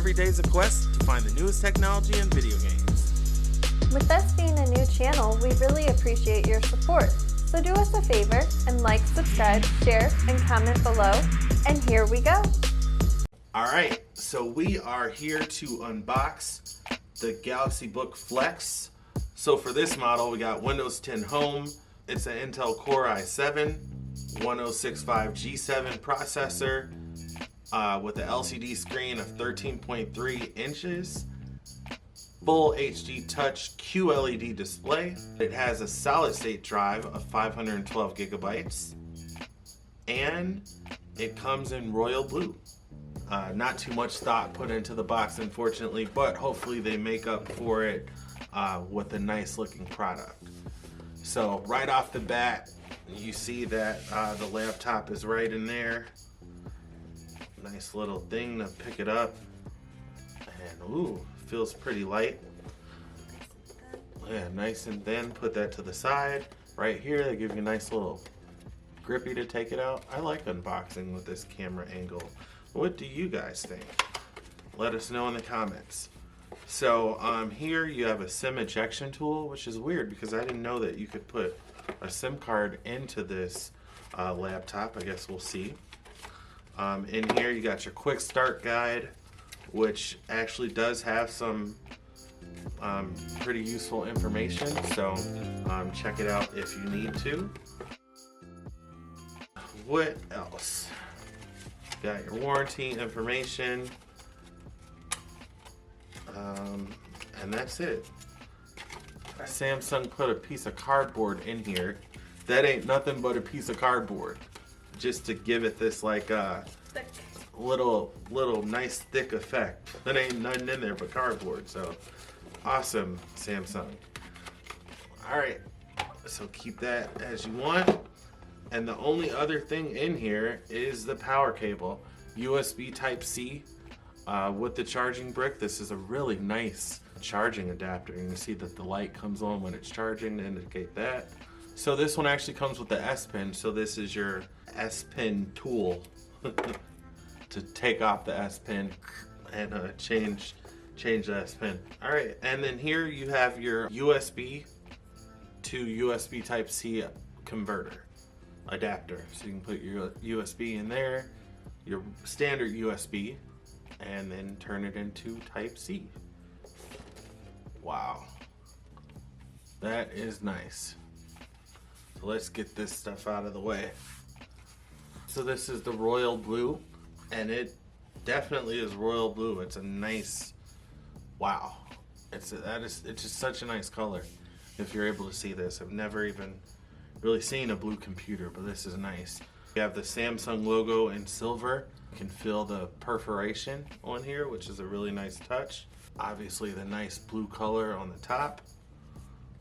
every day's a quest to find the newest technology in video games. With us being a new channel, we really appreciate your support. So do us a favor and like, subscribe, share, and comment below. And here we go. Alright, so we are here to unbox the Galaxybookflex. So for this model, we got Windows 10 Home. It's an Intel Core i7, 1065 G7 processor with an LCD screen of 13.3 inches. Full HD touch QLED display. It has a solid state drive of 512 gigabytes. And it comes in royal blue. Not too much thought put into the box, unfortunately, but hopefully they make up for it with a nice looking product. So right off the bat, you see that the laptop is right in there. Nice little thing to pick it up. And ooh, feels pretty light. Yeah, nice and thin. Put that to the side. Right here, they give you a nice little grippy to take it out. I like unboxing with this camera angle. What do you guys think? Let us know in the comments. So here you have a SIM ejection tool, which is weird because I didn't know that you could put a SIM card into this laptop. I guess we'll see. In here you got your quick start guide, which actually does have some pretty useful information. So check it out if you need to. What else? Got your warranty information, and that's it. Samsung put a piece of cardboard in here. That ain't nothing but a piece of cardboard, just to give it this like little nice thick effect. That ain't nothing in there but cardboard. So awesome, Samsung. All right, so keep that as you want. And the only other thing in here is the power cable, USB Type-C with the charging brick. This is a really nice charging adapter. You can see that the light comes on when it's charging to indicate that. So this one actually comes with the S Pen. So this is your S Pen tool to take off the S Pen and change the S Pen. All right, and then here you have your USB to USB Type-C converter adapter. So you can put your USB in there, your standard USB, and then turn it into Type-C. Wow, that is nice. So let's get this stuff out of the way. So this is the royal blue, and it definitely is royal blue. It's a nice, wow. It's just such a nice color. If you're able to see this, I've never even really seen a blue computer, but this is nice. You have the Samsung logo in silver. You can feel the perforation on here, which is a really nice touch. Obviously the nice blue color on the top.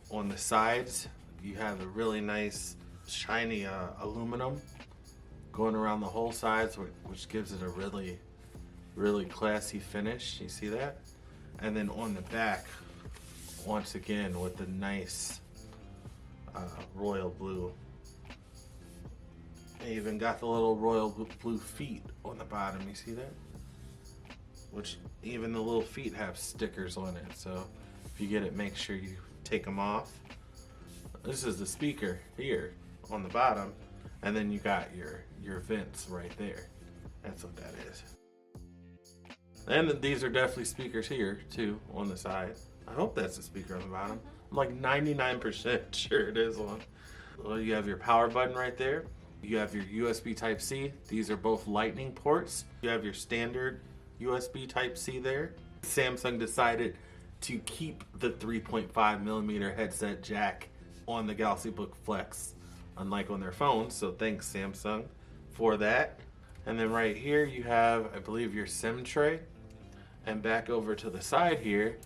On the sides, you have a really nice shiny aluminum going around the whole sides, which gives it a really classy finish. You see that? And then on the back, once again, with the nice royal blue. They even got the little royal blue feet on the bottom. You see that? Which even the little feet have stickers on it. So if you get it, make sure you take them off. This is the speaker here on the bottom, and then you got your vents right there. That's what that is. And these are definitely speakers here too on the side. I hope that's a speaker on the bottom. I'm like 99% sure it is one. Well, you have your power button right there. You have your USB Type-C. These are both lightning ports. You have your standard USB Type-C there. Samsung decided to keep the 3.5 millimeter headset jack on the Galaxybookflex, unlike on their phones. So thanks, Samsung, for that. And then right here you have, I believe, your SIM tray. And back over to the side here,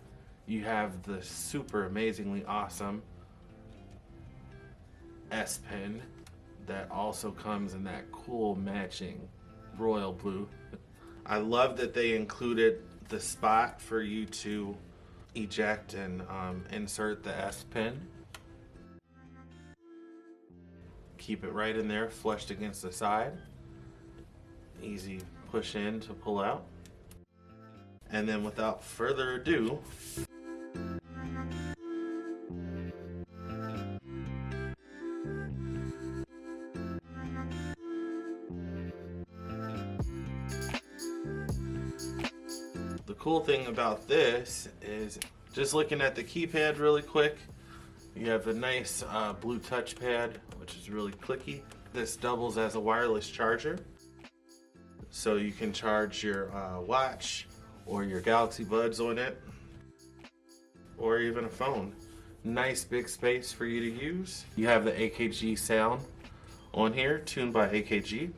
you have the super amazingly awesome S Pen that also comes in that cool matching royal blue. I love that they included the spot for you to eject and insert the S Pen. Keep it right in there, flushed against the side. Easy push in to pull out. And then without further ado, the cool thing about this is, just looking at the keypad really quick, you have a nice blue touchpad, which is really clicky. This doubles as a wireless charger, so you can charge your watch or your Galaxy Buds on it, or even a phone. Nice big space for you to use. You have the AKG sound on here, tuned by AKG.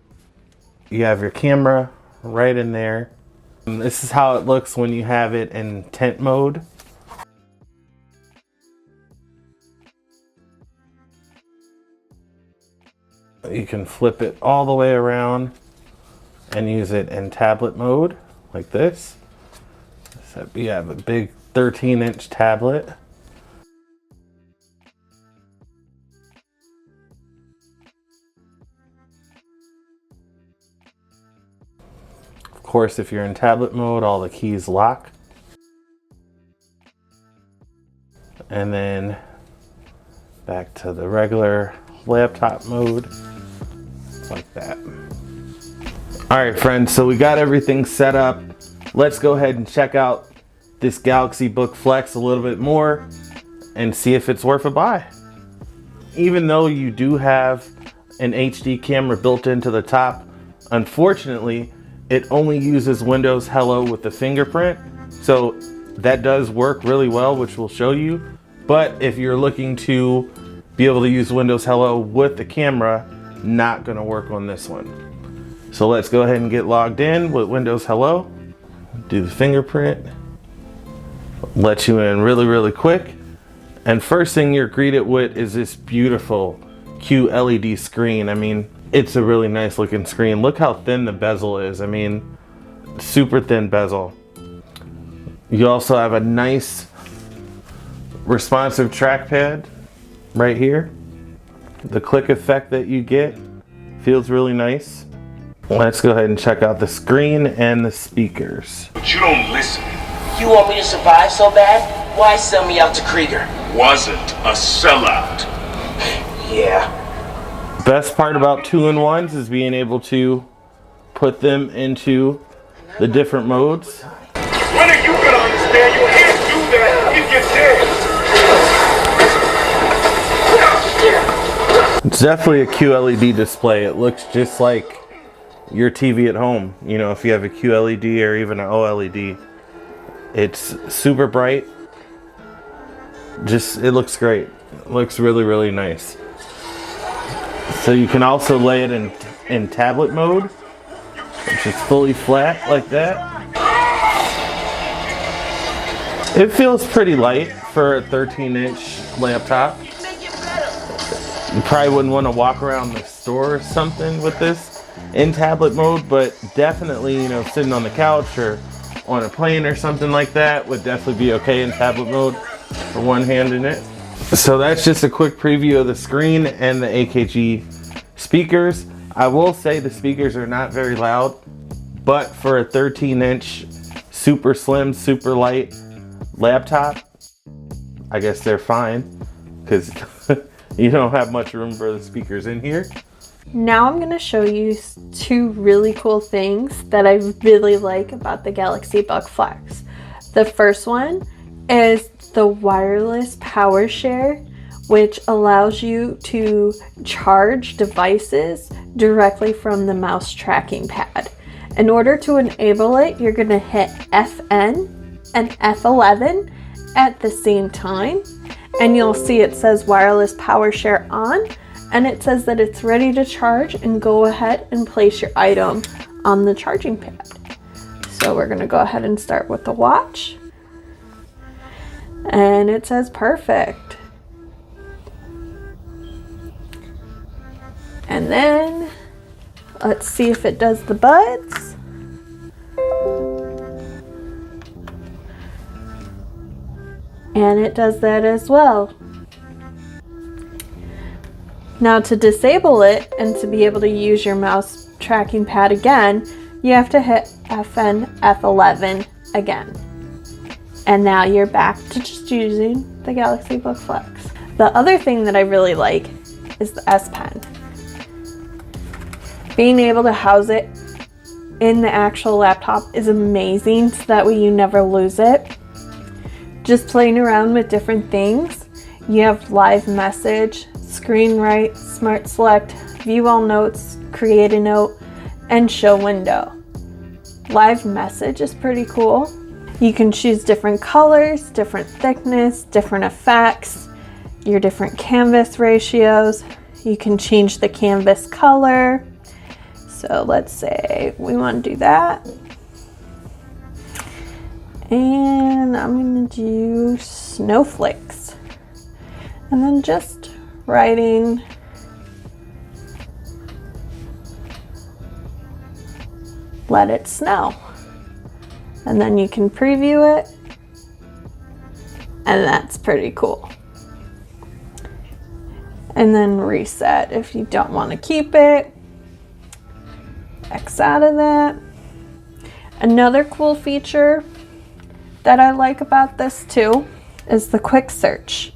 You have your camera right in there. And this is how it looks when you have it in tent mode. You can flip it all the way around and use it in tablet mode like this. So you have a big 13-inch tablet. Of course, if you're in tablet mode, all the keys lock. And then back to the regular laptop mode, like that. All right, friends, so we got everything set up. Let's go ahead and check out this Galaxybookflex a little bit more and see if it's worth a buy. Even though you do have an HD camera built into the top, unfortunately, it only uses Windows Hello with the fingerprint. So that does work really well, which we'll show you. But if you're looking to be able to use Windows Hello with the camera, not gonna work on this one. So let's go ahead and get logged in with Windows Hello. Do the fingerprint. Let you in really, really quick. And first thing you're greeted with is this beautiful QLED screen. I mean, it's a really nice looking screen. Look how thin the bezel is. I mean, super thin bezel. You also have a nice responsive trackpad right here. The click effect that you get feels really nice. Let's go ahead and check out the screen and the speakers. But you don't listen. You want me to survive so bad? Why sell me out to Krieger? Wasn't a sellout. Yeah. Best part about 2-in-1s is being able to put them into the different modes. When are you gonna understand you can't do that if you're dead? It's definitely a QLED display. It looks just like your TV at home. You know, if you have a QLED or even an OLED, it's super bright. It looks great. It looks really, really nice. So you can also lay it in tablet mode, which is fully flat like that. It feels pretty light for a 13-inch laptop. You probably wouldn't want to walk around the store or something with this in tablet mode, but definitely, you know, sitting on the couch or on a plane or something like that would definitely be okay in tablet mode for one hand in it. So that's just a quick preview of the screen and the AKG speakers. I will say the speakers are not very loud, but for a 13-inch super slim, super light laptop, I guess they're fine, because you don't have much room for the speakers in here. Now I'm going to show you two really cool things that I really like about the Galaxybookflex. The first one is the wireless power share, which allows you to charge devices directly from the mouse tracking pad. In order to enable it, you're going to hit FN and F11 at the same time, and you'll see it says wireless power share on, and it says that it's ready to charge, and go ahead and place your item on the charging pad. So we're going to go ahead and start with the watch, and it says perfect. And then let's see if it does the buds. And it does that as well. Now to disable it and to be able to use your mouse tracking pad again, you have to hit FN F11 again. And now you're back to just using the Galaxybookflex. The other thing that I really like is the S Pen. Being able to house it in the actual laptop is amazing, so that way you never lose it. Just playing around with different things. You have live message, screen write, smart select, view all notes, create a note, and show window. Live message is pretty cool. You can choose different colors, different thickness, different effects, your different canvas ratios. You can change the canvas color. So let's say we want to do that. And I'm going to do snowflakes. And then just writing let it snow. And then you can preview it. And that's pretty cool. And then reset if you don't want to keep it. X out of that. Another cool feature that I like about this too is the quick search.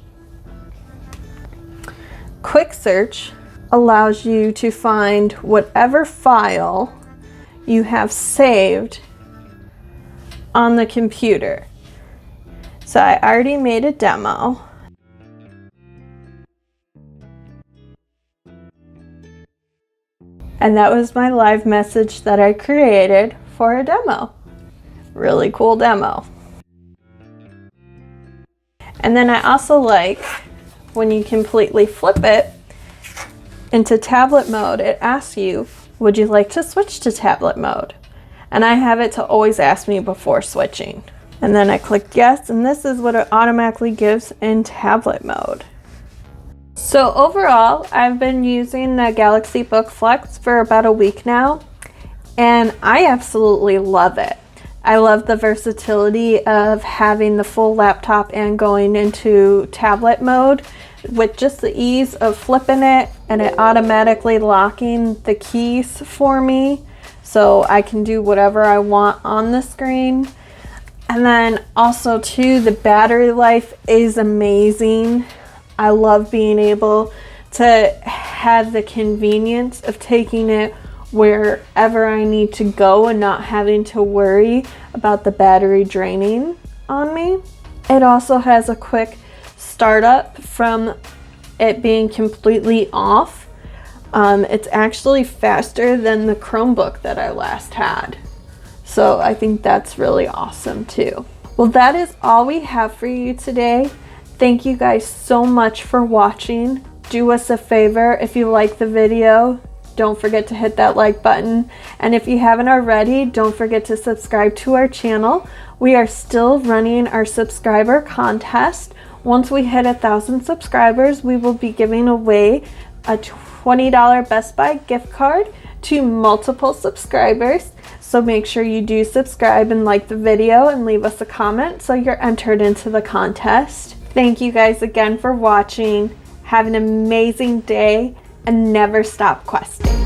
Quick search allows you to find whatever file you have saved on the computer. So I already made a demo. And that was my live message that I created for a demo. Really cool demo. And then I also like when you completely flip it into tablet mode, it asks you, would you like to switch to tablet mode? And I have it to always ask me before switching. And then I click yes, and this is what it automatically gives in tablet mode. So overall, I've been using the Galaxybookflex for about a week now, and I absolutely love it. I love the versatility of having the full laptop and going into tablet mode with just the ease of flipping it and it automatically locking the keys for me so I can do whatever I want on the screen. And then also too, the battery life is amazing. I love being able to have the convenience of taking it wherever I need to go and not having to worry about the battery draining on me. It also has a quick startup from it being completely off. It's actually faster than the Chromebook that I last had. So I think that's really awesome too. Well, that is all we have for you today. Thank you guys so much for watching. Do us a favor, if you like the video, don't forget to hit that like button. And if you haven't already, don't forget to subscribe to our channel. We are still running our subscriber contest. Once we hit 1,000 subscribers, we will be giving away a $20 Best Buy gift card to multiple subscribers. So make sure you do subscribe and like the video and leave us a comment so you're entered into the contest. Thank you guys again for watching. Have an amazing day and never stop questing.